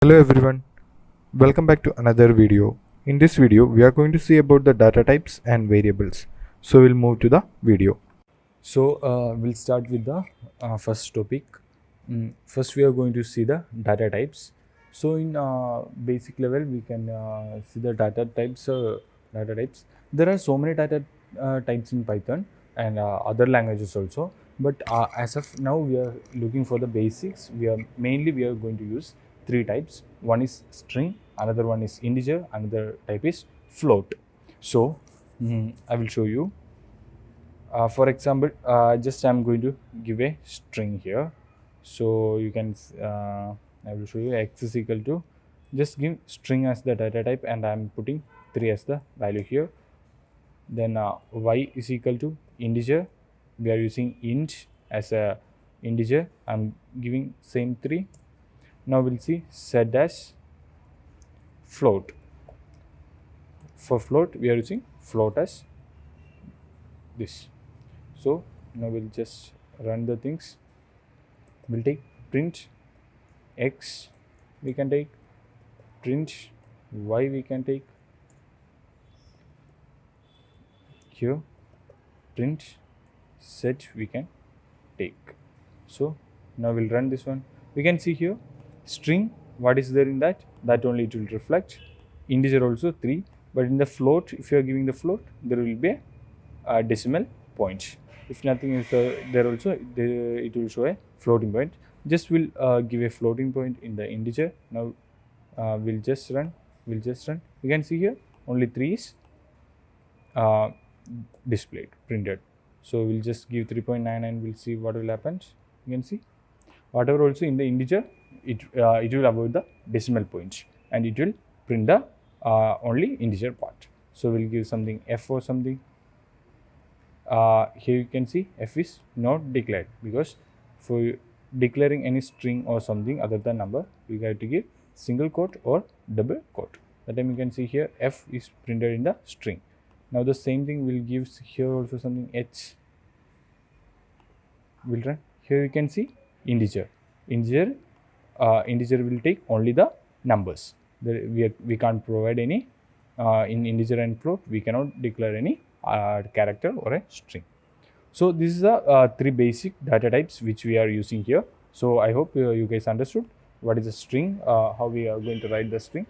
Hello everyone, welcome back to another video. In this video, we are going to see about the data types and variables. So we'll move to the video. We'll start with the first topic. First, we are going to see the data types. So, in basic level, we can see the data types. Data types. There are so many data types in Python and other languages also. But as of now, we are looking for the basics. We are going to use three types. One is string, another one is integer, another type is float. So, I will show you. For example, just I'm going to give a string here. So you can I will show you x is equal to, just give string as the data type and I'm putting 3 as the value here. Then y is equal to integer. We are using int as a integer. I'm giving same 3. Now we'll see z as float. For float, we are using float as this. So now we'll just run the things. We'll take print x, we can take print y, we can take here, print z, we can take. So now we'll run this one. We can see here string, what is there in that only it will reflect. Integer also 3, but in the float, if you are giving the float, there will be a decimal point. If nothing is there also, it will show a floating point. Just will give a floating point in the integer. Now we'll just run. We can see here only 3 is uh, displayed, printed. So we'll just give 3.9 and we'll see what will happen. You can see whatever also in the integer, it will avoid the decimal point and it will print the only integer part. So we'll give something f or something. Here you can see f is not declared, because for declaring any string or something other than number, we have to give single quote or double quote. That time you can see here f is printed in the string. Now the same thing will give here also something h. Will run. Here you can see integer. Integer will take only the numbers. We can't provide any in integer and float. We cannot declare any character or a string. So this is the three basic data types which we are using here. So I hope you guys understood what is a string, how we are going to write the string.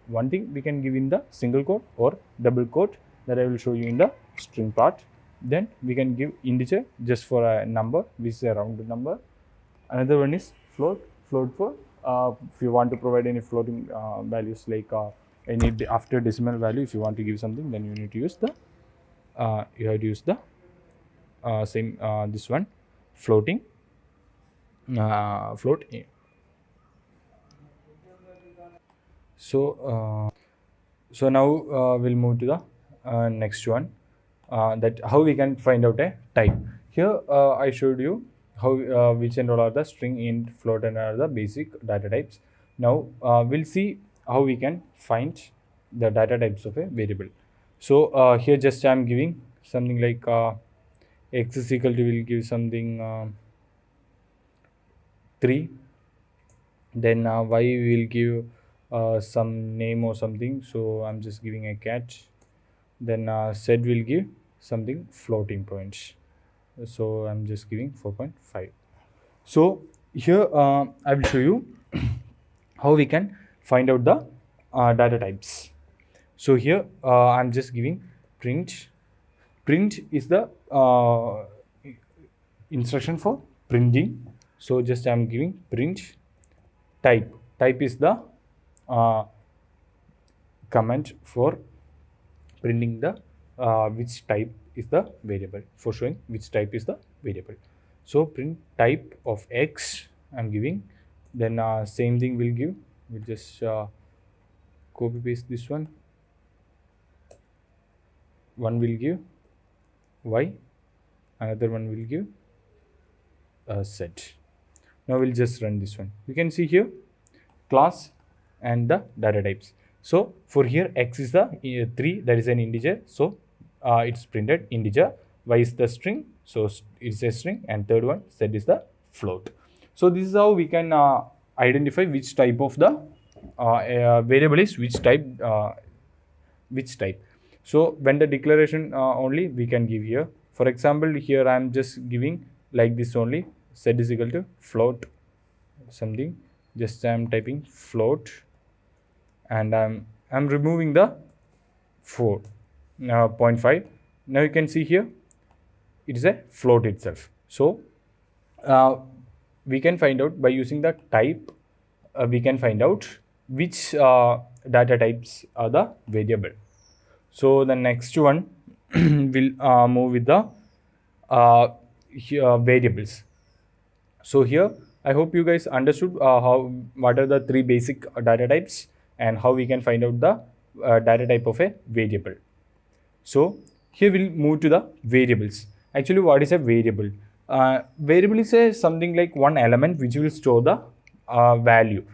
One thing we can give in the single quote or double quote, that I will show you in the string part. Then we can give integer just for a number, which is a rounded number. Another one is float for if you want to provide any floating values, like any after decimal value. If you want to give something, then you need to use the same this one, floating float. So now we'll move to the next one, that how we can find out a type. Here I showed you how which and all are the string, int, float, and are the basic data types. Now we'll see how we can find the data types of a variable. So here just I'm giving something like x is equal to, will give something 3. Then y will give some name or something, so I'm just giving a cat. Then z will give something floating points, so I'm just giving 4.5. So here I will show you how we can find out the data types. So here I'm just giving print. Print is the instruction for printing. So just I'm giving print type. Type is the command for printing the which type is the variable, for showing which type is the variable. So print type of x I'm giving. Then same thing will give. We'll just copy paste this one. One will give y, another one will give z. Now we'll just run this one. You can see here class and the data types. So for here x is the 3, that is an integer, so it's printed integer. Y is the string, so it's a string, and third one z is the float. So this is how we can identify which type of the variable is which type. So when the declaration only we can give here. For example, here I am just giving like this only. Set is equal to float something. Just I am typing float, and I'm removing the 4.5. Now you can see here it is a float itself. So we can find out by using the type. We can find out which data types are the variable. So the next one will move with the variables. So here I hope you guys understood what are the three basic data types and how we can find out the data type of a variable. So here we'll move to the variables. Actually, what is a variable? Variable is a something like one element which will store the value.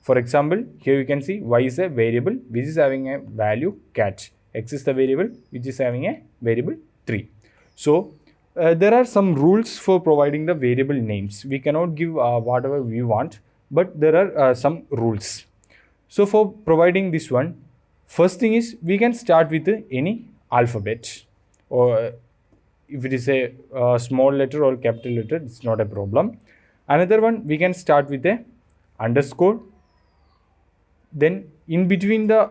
For example, here you can see y is a variable which is having a value cat. X is the variable which is having a variable 3. So there are some rules for providing the variable names. We cannot give whatever we want, but there are some rules. So for providing this one, first thing is we can start with any alphabet, or if it is a small letter or capital letter, it's not a problem. Another one, we can start with a underscore. Then in between the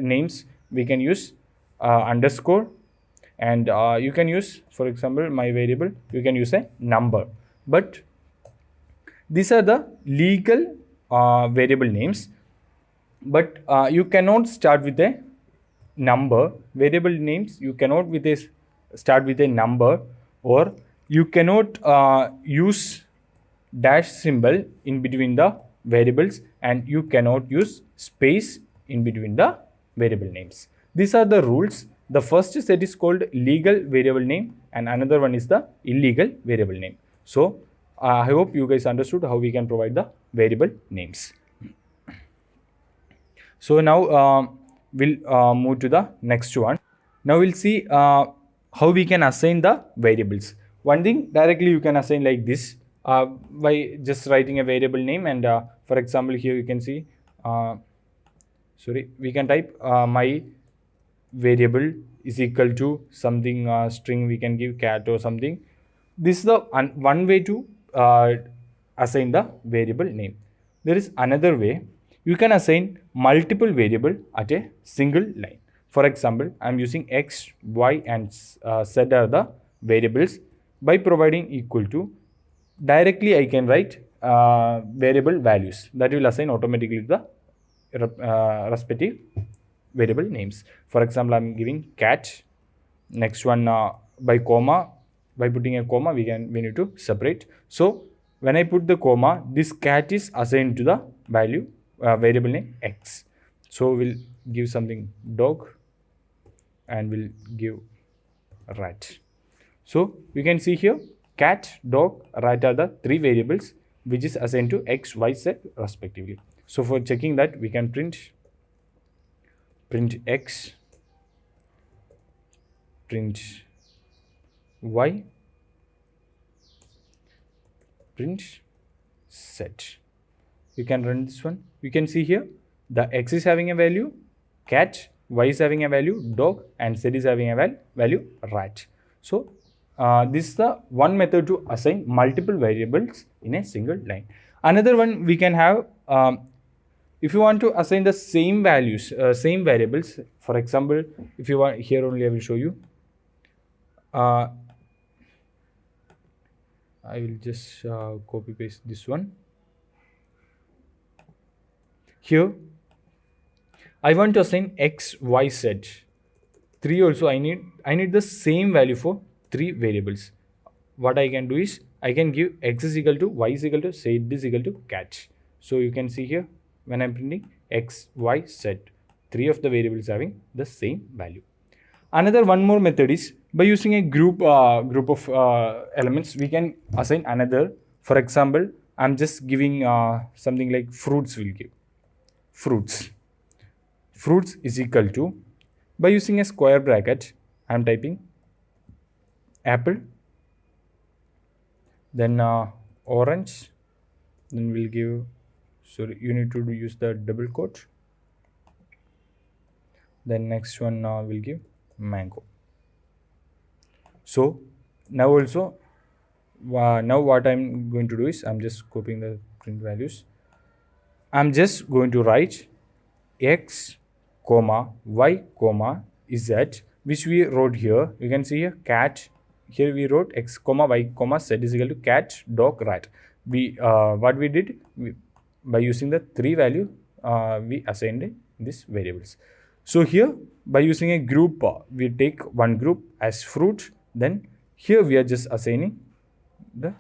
names we can use underscore, and you can use, for example, my variable, you can use a number. But these are the legal variable names, but you cannot start with a number. Variable names you cannot start with a number, or you cannot use dash symbol in between the variables, and you cannot use space in between the variable names. These are the rules. The first set is called legal variable name, and another one is the illegal variable name. So I hope you guys understood how we can provide the variable names. So now we'll move to the next one. Now we'll see how we can assign the variables. One thing, directly you can assign like this by just writing a variable name, and for example, here you can see we can type my variable is equal to something string, we can give cat or something. This is the one way to assign the variable name. There is another way. You can assign multiple variable at a single line. For example, I am using x, y, and z are the variables. By providing equal to, directly I can write variable values that will assign automatically to the respective variable names. For example, I am giving cat. Next one by comma. By putting a comma, we need to separate. So when I put the comma, this cat is assigned to the value variable name x. So we'll give something dog, and we'll give rat. So you can see here cat, dog, rat are the three variables which is assigned to x, y, z respectively. So for checking that, we can print x, print y, print z. You can run this one. You can see here the x is having a value cat, y is having a value dog, and z is having a value rat. So this is the one method to assign multiple variables in a single line. Another one we can have, if you want to assign the same values, same variables. For example, if you want, here only I will show you. I will just copy paste this one. Here I want to assign x, y, z. 3 also I need the same value for 3 variables. What I can do is I can give x is equal to y is equal to z is equal to cat. So you can see here when I'm printing x, y, z, 3 of the variables having the same value. Another one more method is by using a group of elements, we can assign another. For example, I'm just giving something like fruits. Will give fruits. Fruits is equal to, by using a square bracket, I'm typing apple, then orange, then we'll give, sorry, you need to use the double quote. Then next one we'll give mango. So now also now what I'm going to do is I'm just copying the print values. I'm just going to write x comma y comma z, which we wrote here. You can see here cat. Here we wrote x comma y comma z is equal to cat, dog, rat. We what we did, by using the 3 value we assigned these variables. So here by using a group, we take one group as fruit. Then here we are just assigning the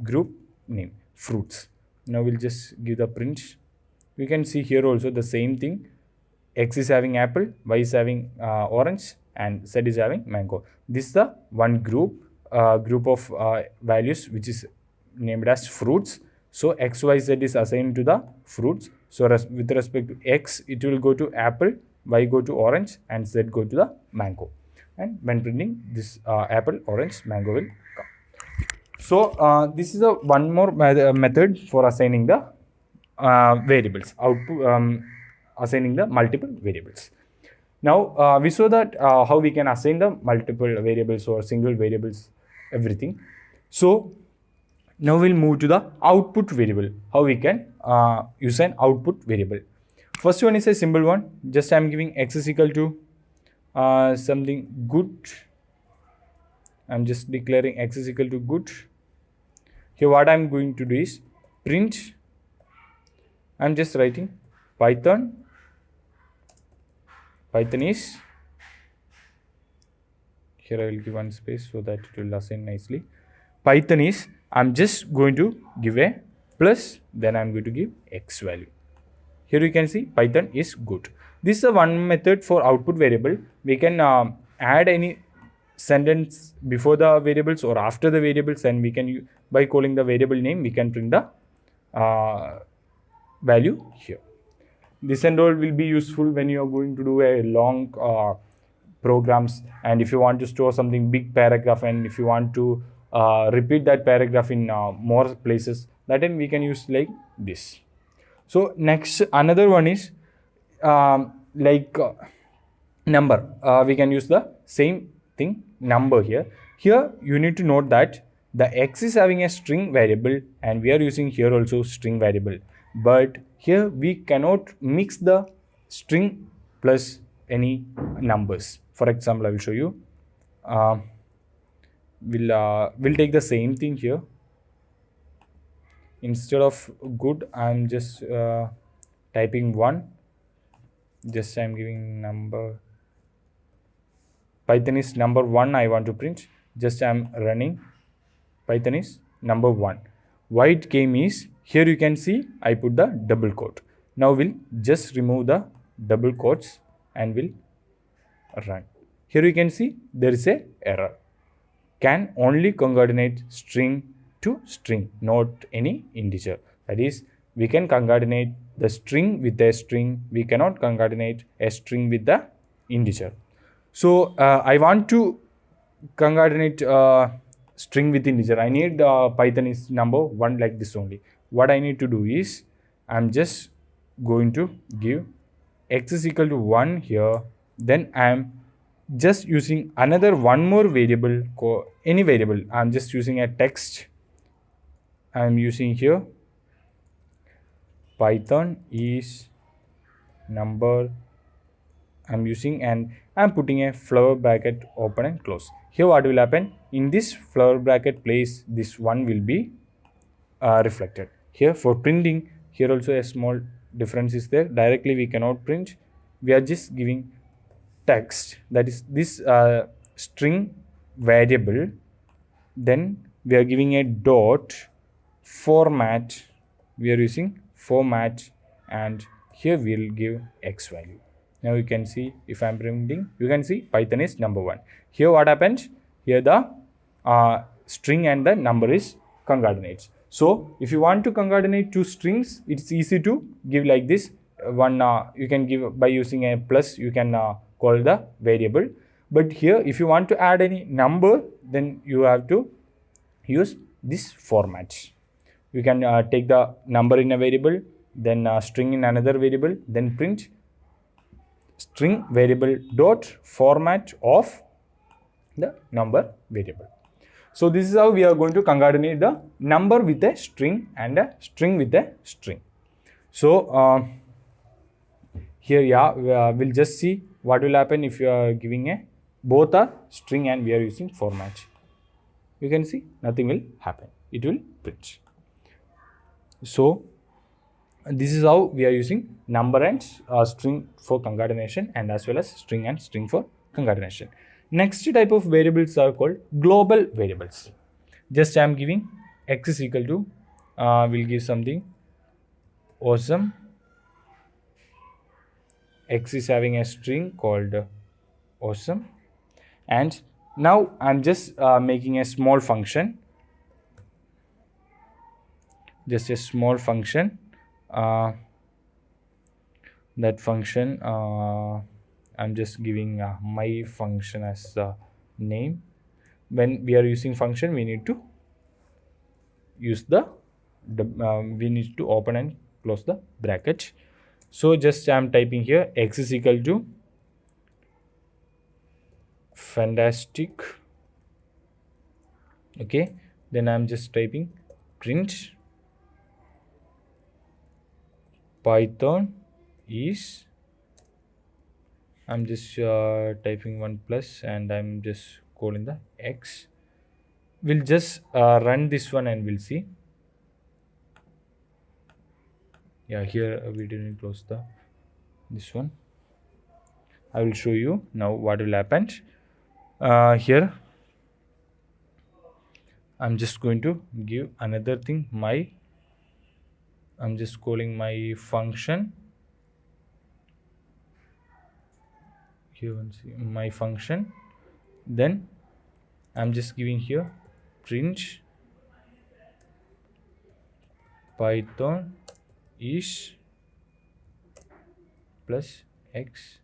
group name fruits. Now we'll just give the print. We can see here also the same thing. X is having apple, Y is having orange, and Z is having mango. This is the one group of values which is named as fruits. So X, Y, Z is assigned to the fruits. So with respect to X, it will go to apple, Y go to orange, and Z go to the mango. And when printing, this apple, orange, mango will come. So this is a one more method for assigning the variables, output, assigning the multiple variables. Now we saw that how we can assign the multiple variables or single variables, everything. So now we'll move to the output variable, how we can use an output variable. First one is a simple one. Just I'm giving x is equal to something good. I'm just declaring x is equal to good. Here what I'm going to do is print. I'm just writing Python is, here I will give one space so that it will assign nicely. Python is, I'm just going to give a plus, then I'm going to give x value. Here you can see Python is good. This is a one method for output variable. We can add any sentence before the variables or after the variables, and we can, by calling the variable name, we can print the value here. This and all will be useful when you are going to do a long programs, and if you want to store something big paragraph, and if you want to repeat that paragraph in more places, that time we can use like this. So next, another one is number. We can use the same thing, number here. Here you need to note that the x is having a string variable, and we are using here also string variable. But here we cannot mix the string plus any numbers. For example, I will show you. We'll take the same thing here. Instead of good, I'm just typing 1. Just I'm giving number. Python is number 1 I want to print. Just I'm running. Python is number 1. Why it came is, here you can see I put the double quote. Now we'll just remove the double quotes and we'll run. Here you can see there is a error. Can only concatenate string to string, not any integer. That is, we can concatenate the string with a string. We cannot concatenate a string with the integer. So I want to concatenate string with integer. I need Python is number 1 like this only. What I need to do is, I'm just going to give x is equal to 1 here. Then I'm just using another one more variable, any variable. I'm just using a text. I'm using here Python is number. I'm using, and I'm putting a flower bracket open and close. Here what will happen, in this flower bracket place, this one will be reflected. Here for printing, here also a small difference is there. Directly we cannot print. We are just giving text, that is this string variable. Then we are giving a dot format. We are using format, and here we will give x value. Now you can see, if I am printing, you can see Python is number 1. Here what happens, here the string and the number is concatenates. So if you want to concatenate two strings, it's easy to give like this. One you can give by using a plus, you can call the variable. But here if you want to add any number, then you have to use this format. You can take the number in a variable, then string in another variable, then print string variable dot format of the number variable. So this is how we are going to concatenate the number with a string and a string with a string. So here, we'll just see what will happen if you are giving a both a string and we are using format. You can see nothing will happen. It will print. So this is how we are using number and string for concatenation, and as well as string and string for concatenation. Next type of variables are called global variables. Just I am giving x is equal to, we'll give something awesome. X is having a string called awesome, and now I'm just making a small function, just a small function. That function, I'm just giving my function as the name. When we are using function, we need to use we need to open and close the bracket. So just I'm typing here x is equal to fantastic. Okay, then I'm just typing print Python is, I'm just typing 1 plus and I'm just calling the x. We'll just run this one and we'll see. Yeah, here we didn't close this one. I will show you now what will happen. Here I'm just going to give another thing, I'm just calling my function. Here my function, then I'm just giving here print Python is plus x.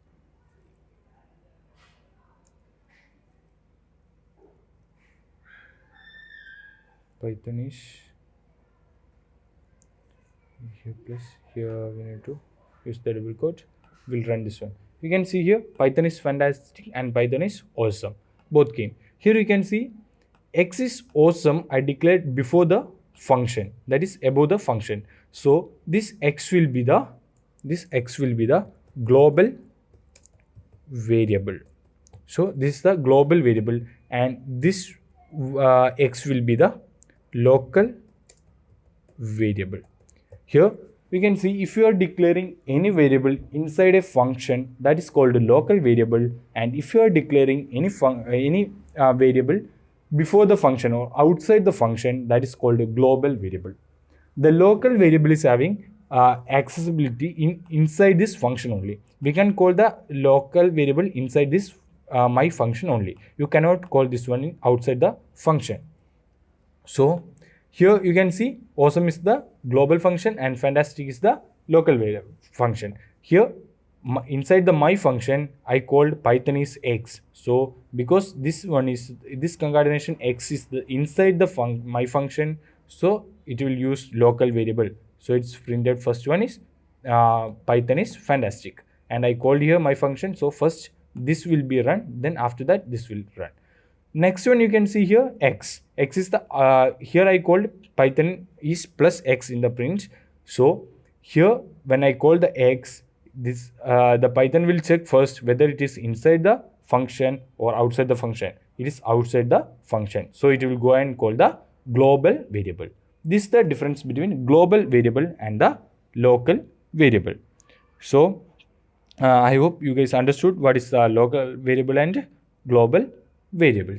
Python is here plus, here we need to use the double quote. We'll run this one. You can see here Python is fantastic and Python is awesome, both came. Here you can see x is awesome I declared before the function, that is above the function. So this x will be the global variable. So this is the global variable, and this x will be the local variable. Here we can see if you are declaring any variable inside a function, that is called a local variable, and if you are declaring any variable before the function or outside the function, that is called a global variable. The local variable is having accessibility inside this function only. We can call the local variable inside this my function only. You cannot call this one outside the function. So here you can see awesome is the global function and fantastic is the local variable function. Here inside the my function I called Python is x. So because this concatenation x is the inside the my function, so it will use local variable. So it's printed first one is Python is fantastic, and I called here my function. So first this will be run, then after that this will run. Next one you can see here x is the here I called Python is plus x in the print. So here when I call the x, this the Python will check first whether it is inside the function or outside the function. It is outside the function, so it will go and call the global variable. This is the difference between global variable and the local variable. So I hope you guys understood what is the local variable and global variables.